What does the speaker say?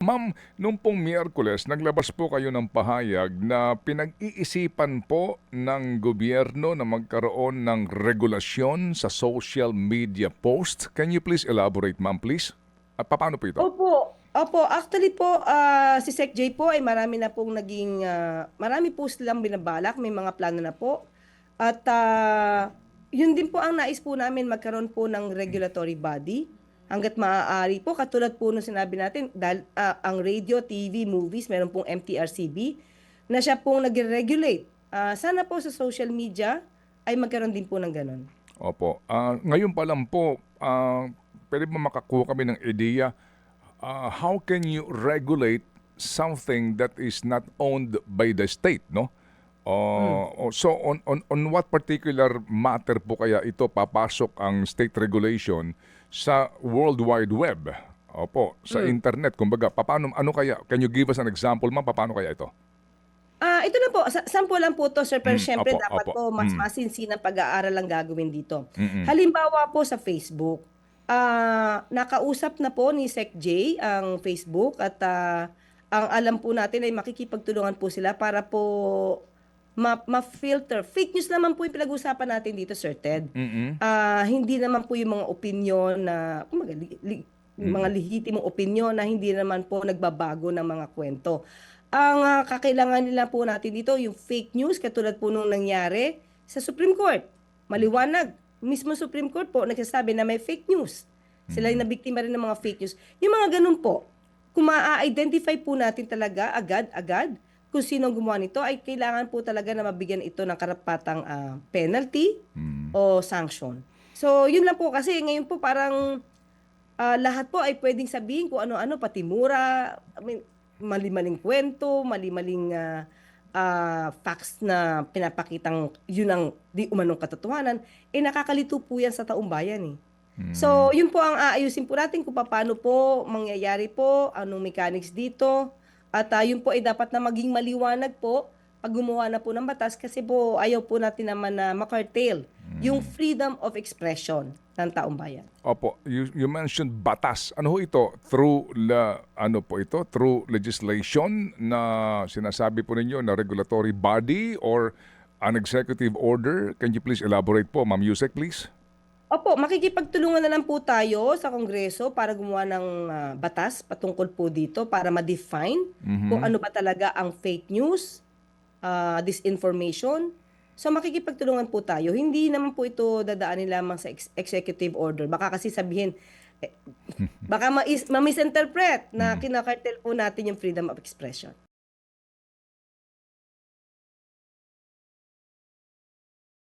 Ma'am, nung pong Miyerkules, naglabas po kayo ng pahayag na pinag-iisipan po ng gobyerno na magkaroon ng regulasyon sa social media post. Can you please elaborate, ma'am, please? At paano po ito? Opo. Opo, actually po, si Sec J po ay marami na pong naging, marami po silang binabalak, may mga plano na po. At yun din po ang nais po namin, magkaroon po ng regulatory body hanggat maaari po. Katulad po nung sinabi natin, dahil ang radio, TV, movies, meron pong MTRCB na siya pong nag-regulate. Sana po sa social media ay magkaroon din po ng ganun. Opo. Ngayon pa lang po, pwede ba makakuha kami ng ideya, how can you regulate something that is not owned by the state, no? Mm. So on what particular matter po kaya ito papasok ang state regulation sa World Wide Web? Opo, sa Mm. internet, kumbaga, paano, ano kaya, can you give us an example, ma'am, paano kaya ito? Ito na po, sample lang po 'to, sir, pero siyempre Opo, dapat opo. po mas masinsinang pag-aaral ang gagawin dito. Mm. Halimbawa po sa Facebook, nakausap na po ni Sec J ang Facebook at ang alam po natin ay makikipagtulungan po sila para po ma-filter. Fake news naman po yung pinag-usapan natin dito, Sir Ted. Mm. Hindi naman po yung mga opinyon na kumbaga, mga Mm. lehitimong opinyon na hindi naman po nagbabago ng mga kwento. Ang kakailangan nila po natin dito, yung fake news, katulad po nung nangyari sa Supreme Court. Maliwanag, mismo Supreme Court po nagsasabi na may fake news. Sila yung Mm. nabiktima rin ng mga fake news. Yung mga ganun po, kung ma-identify po natin talaga agad-agad kung sino ang gumawa nito, ay kailangan po talaga na mabigyan ito ng karapatang penalty Mm. o sanction. So, yun lang po kasi ngayon po parang lahat po ay pwedeng sabihin kung ano-ano, pati mura, I mean, mali-maling kwento, mali-maling facts na pinapakitang yun ang di umanong katotohanan, nakakalito po yan sa taong bayan eh. So, Mm. yun po ang aayusin po natin kung paano po mangyayari po, anong mechanics dito, at yun po ay dapat na maging maliwanag po pag gumawa na po ng batas kasi po ayaw po natin naman na makartail yung freedom of expression ng taong bayan. Opo, you mentioned batas. Ano ho ito? Through ano po ito? Through legislation na sinasabi po ninyo na regulatory body or an executive order? Can you please elaborate po, Ma'am Yusek, please? Opo, makikipagtulungan na lang po tayo sa Kongreso para gumawa ng batas patungkol po dito para ma-define kung Mhm. ano ba talaga ang fake news, disinformation. So makikipagtulungan po tayo. Hindi naman po ito dadaanin lamang sa executive order. Baka kasi sabihin, eh, baka ma-misinterpret na kinakartel po natin yung freedom of expression.